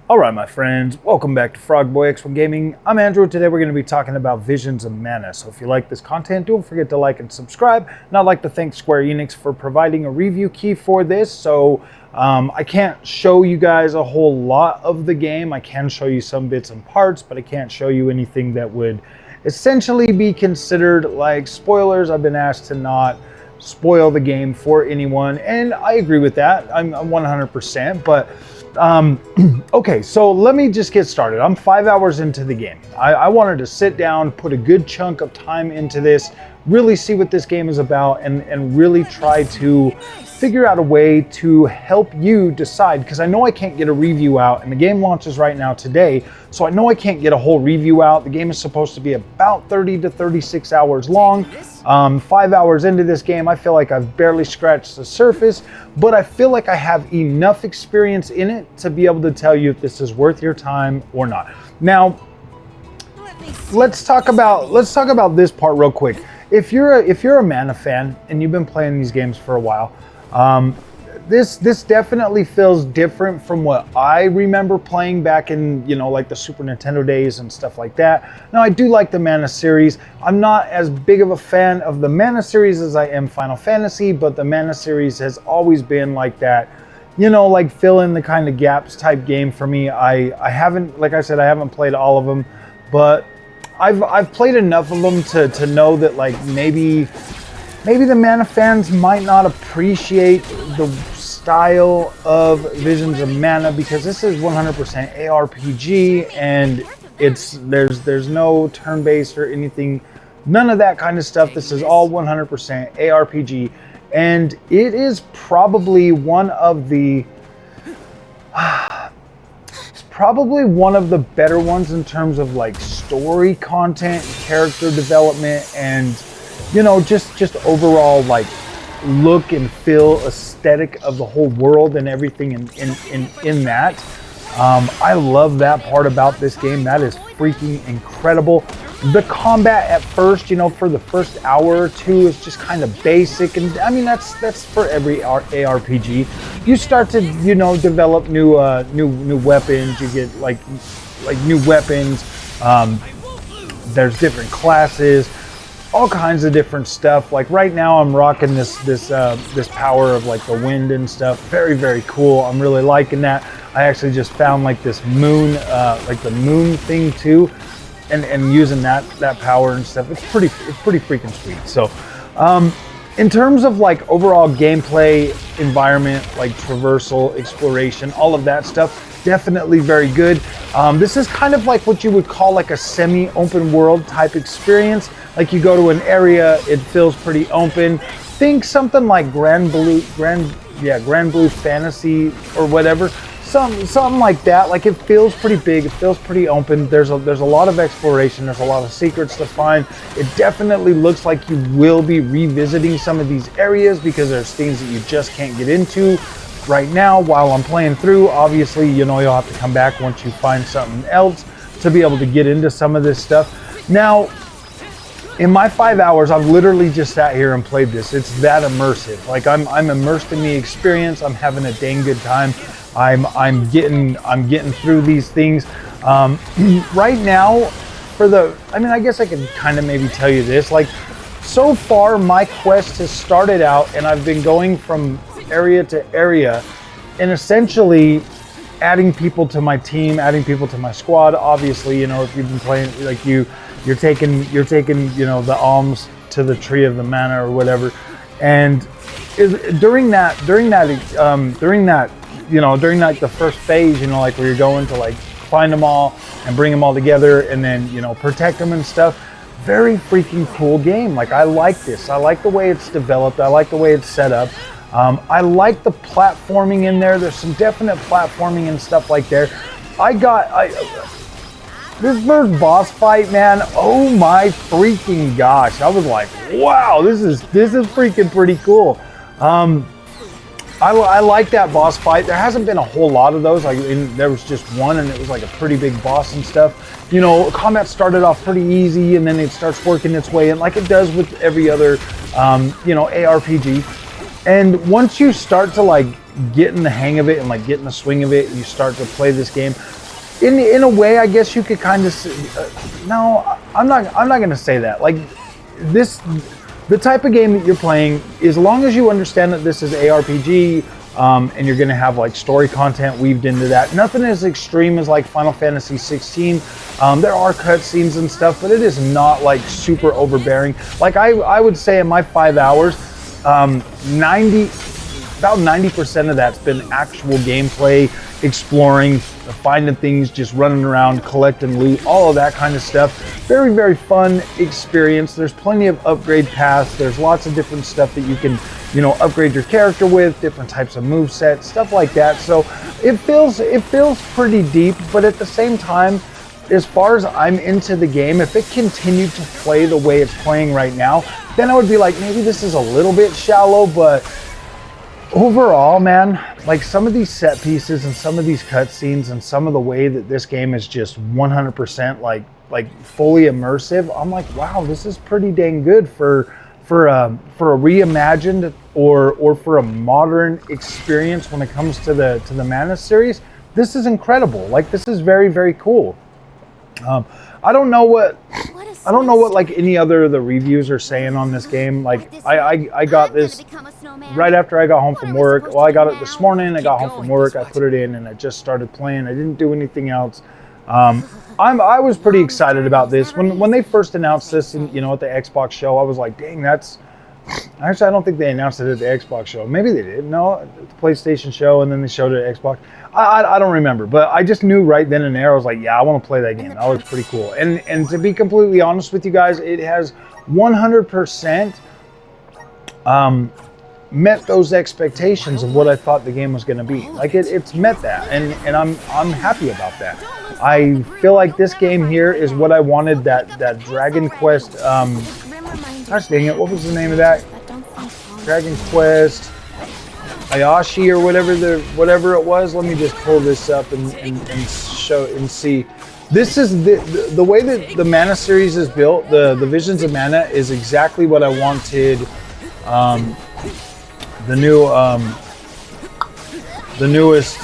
Alright my friends, welcome back to FrogBoyX1 Gaming. I'm Andrew. Today we're going to be talking about Visions of Mana. So if you like this content, don't forget to like and subscribe. And I'd like to thank Square Enix for providing a review key for this. So I can't show you guys a whole lot of the game. I can show you some bits and parts, but I can't show you anything that would essentially be considered like spoilers. I've been asked to not spoil the game for anyone, and I agree with that. I'm 100%, but okay, so let me just get started. I'm 5 hours into the game. I wanted to sit down, put a good chunk of time into this, really see what this game is about, and really try to figure out a way to help you decide, because I know I can't get a review out, and the game launches right now today, so I know I can't get a whole review out. The game is supposed to be about 30 to 36 hours long. 5 hours into this game, I feel like I've barely scratched the surface, but I feel like I have enough experience in it to be able to tell you if this is worth your time or not. Now, let's talk about this part real quick. If you're a Mana fan and you've been playing these games for a while, this definitely feels different from what I remember playing back in, like the Super Nintendo days and stuff like that. Now, I do like the Mana series. I'm not as big of a fan of the Mana series as I am Final Fantasy, but the Mana series has always been like that, like fill in the kind of gaps type game for me. I haven't, like I said, I haven't played all of them, but I've played enough of them to know that like maybe the Mana fans might not appreciate the style of Visions of Mana, because this is 100% ARPG, and there's no turn-based or anything, none of that kind of stuff. This is all 100% ARPG, and it is probably one of the better ones in terms of like story content, character development, and just overall like look and feel aesthetic of the whole world and everything in that. I love that part about this game. That is freaking incredible. The combat at first, for the first hour or two is just kind of basic, and I mean that's for every ARPG. You start to develop new weapons. You get like new weapons. There's different classes, all kinds of different stuff. Like right now I'm rocking this power of like the wind and stuff. Very, very cool. I'm really liking that. I actually just found like this moon, like the moon thing too, and using that power and stuff. It's pretty freaking sweet. So in terms of like overall gameplay, environment, like traversal, exploration, all of that stuff, definitely very good. This is kind of like what you would call like a semi-open world type experience. Like you go to an area, it feels pretty open. Think something like Grand Blue Fantasy or whatever. Something like that. Like it feels pretty big, it feels pretty open. There's a lot of exploration, there's a lot of secrets to find. It definitely looks like you will be revisiting some of these areas, because there's things that you just can't get into right now while I'm playing through. Obviously, you'll have to come back once you find something else to be able to get into some of this stuff. Now, in my 5 hours, I've literally just sat here and played this. It's that immersive. Like I'm immersed in the experience. I'm having a dang good time. I'm getting through these things. Right now, I guess I can kind of maybe tell you this. Like so far, my quest has started out, and I've been going from area to area, and essentially adding people to my team, adding people to my squad. Obviously, if you've been playing, like you're taking the alms to the tree of the mana or whatever, and during the first phase, like where you're going to like find them all and bring them all together, and then protect them and stuff. Very freaking cool game. Like I like this. I like the way it's developed. I like the way it's set up. I like the platforming in there. There's some definite platforming and stuff like there. This first boss fight, man, oh my freaking gosh. I was like, wow, this is freaking pretty cool. I like that boss fight. There hasn't been a whole lot of those. There was just one, and it was like a pretty big boss and stuff. Combat started off pretty easy, and then it starts working its way in, like it does with every other, ARPG. And once you start to like get in the hang of it and like get in the swing of it, you start to play this game. In a way, I guess you could kind of no, I'm not going to say that. Like this, the type of game that you're playing, as long as you understand that this is ARPG, and you're going to have like story content weaved into that. Nothing as extreme as like Final Fantasy 16. There are cutscenes and stuff, but it is not like super overbearing. Like I would say in my 5 hours, about 90% of that's been actual gameplay, exploring, finding things, just running around, collecting loot, all of that kind of stuff. Very, very fun experience. There's plenty of upgrade paths. There's lots of different stuff that you can, you know, upgrade your character with, different types of movesets, stuff like that. So it feels pretty deep, but at the same time, as far as I'm into the game, if it continued to play the way it's playing right now, then I would be like, maybe this is a little bit shallow, but overall, man, like some of these set pieces and some of these cutscenes and some of the way that this game is just 100% like fully immersive, I'm like, wow, this is pretty dang good for a reimagined or for a modern experience when it comes to the Mana series. This is incredible. Like, this is very, very cool. I don't know what like any other of the reviews are saying on this game. Like I got this right after I got home from work. Well, I got it this morning. I got home from work. I put it in and I just started playing. I didn't do anything else. I was pretty excited about this when they first announced this, and you know, at the Xbox show. I was like, dang, that's actually, I don't think they announced it at the Xbox show. Maybe they did. No, at the PlayStation show, and then they showed it at Xbox. I don't remember, but I just knew right then and there. I was like, yeah, I want to play that game. That looks pretty cool. And to be completely honest with you guys, it has 100% met those expectations of what I thought the game was going to be. Like it's met that, and I'm happy about that. I feel like this game here is what I wanted. That Dragon Quest. Gosh dang it! What was the name of that? Dragon Quest Ayashi or whatever it was. Let me just pull this up and show and see. This is the way that the Mana series is built. The Visions of Mana is exactly what I wanted. The newest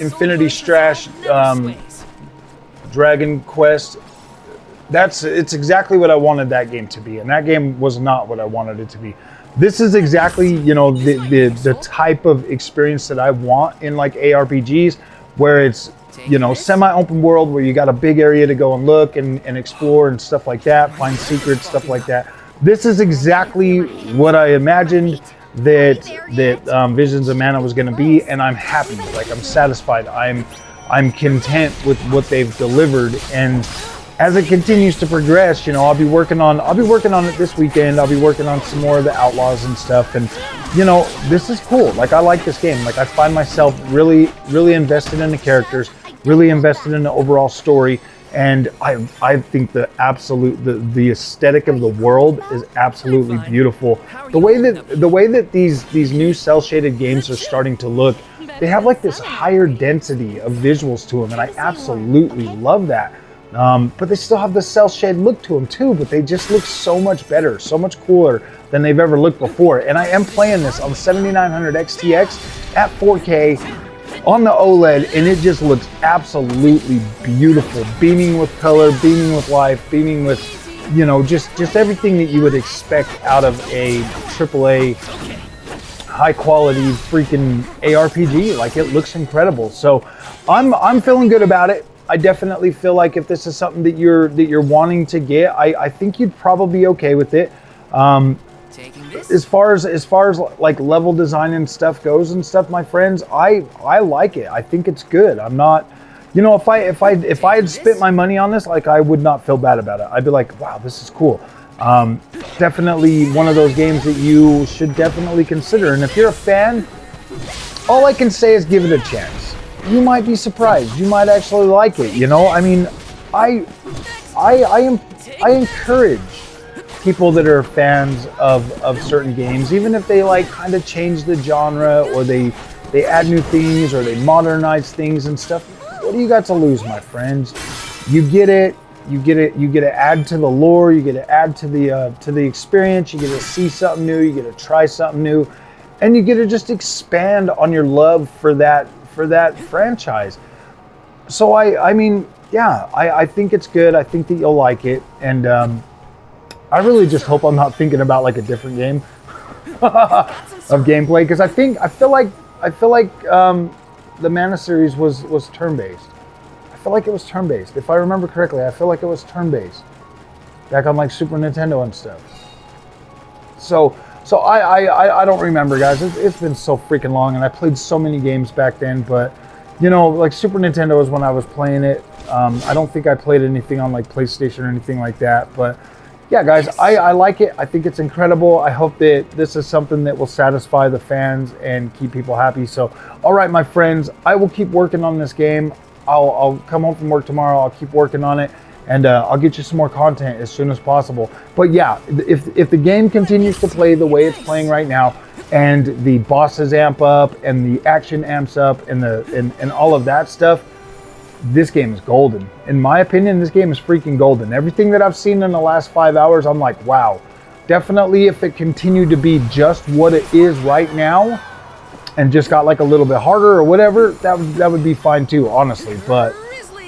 Infinity Strash Dragon Quest. It's exactly what I wanted that game to be, and that game was not what I wanted it to be. This is exactly, you know, the type of experience that I want in like ARPGs, where it's, you know, semi-open world, where you got a big area to go and look and explore and stuff like that, find secrets, stuff like that. This is exactly what I imagined that Visions of Mana was going to be, and I'm happy. Like, I'm satisfied. I'm content with what they've delivered, and as it continues to progress, you know, I'll be working on it this weekend. I'll be working on some more of the Outlaws and stuff, and you know, this is cool. Like, I like this game. Like, I find myself really, really invested in the characters, really invested in the overall story. And I think the aesthetic of the world is absolutely beautiful. The way that these new cel shaded games are starting to look, they have like this higher density of visuals to them, and I absolutely love that. But they still have the cel shade look to them too, but they just look so much better, so much cooler than they've ever looked before. And I am playing this on 7900 XTX at 4K. On the OLED, and it just looks absolutely beautiful, beaming with color, beaming with life, beaming with, you know, just everything that you would expect out of a AAA high quality freaking ARPG. Like, it looks incredible. So I'm feeling good about it. I definitely feel like if this is something that you're wanting to get, I think you'd probably be okay with it. As far as like level design and stuff goes and stuff, my friends, I like it. I think it's good. I'm not, you know, if I had spent my money on this, like, I would not feel bad about it. I'd be like, wow, this is cool. Definitely one of those games that you should definitely consider. And if you're a fan, all I can say is give it a chance. You might be surprised. You might actually like it. You know, I mean, I encourage people that are fans of certain games, even if they like kind of change the genre, or they add new things, or they modernize things and stuff. What do you got to lose, my friends? You get it. you get to add to the lore, you get to add to the experience, you get to see something new, you get to try something new, and you get to just expand on your love for that franchise. So I mean, yeah, I think it's good. I think that you'll like it, and I really just hope I'm not thinking about like a different game of gameplay, because I feel like the Mana series was turn-based. I feel like it was turn-based. If I remember correctly, I feel like it was turn-based back on like Super Nintendo and stuff. So I don't remember, guys. It's been so freaking long, and I played so many games back then. But you know, like Super Nintendo is when I was playing it. I don't think I played anything on like PlayStation or anything like that. But yeah, guys, I like it. I think it's incredible. I hope that this is something that will satisfy the fans and keep people happy. So, all right, my friends, I will keep working on this game. I'll come home from work tomorrow. I'll keep working on it, and I'll get you some more content as soon as possible. But yeah, if the game continues to play the way it's playing right now, and the bosses amp up, and the action amps up, and all of that stuff, this game is golden. In my opinion, this game is freaking golden. Everything that I've seen in the last 5 hours, I'm like, wow. Definitely, if it continued to be just what it is right now, and just got like a little bit harder or whatever, that would be fine too, honestly. But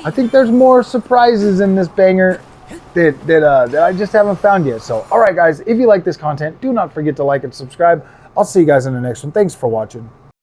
I think there's more surprises in this banger that I just haven't found yet. So, all right, guys, if you like this content, do not forget to like and subscribe. I'll see you guys in the next one. Thanks for watching.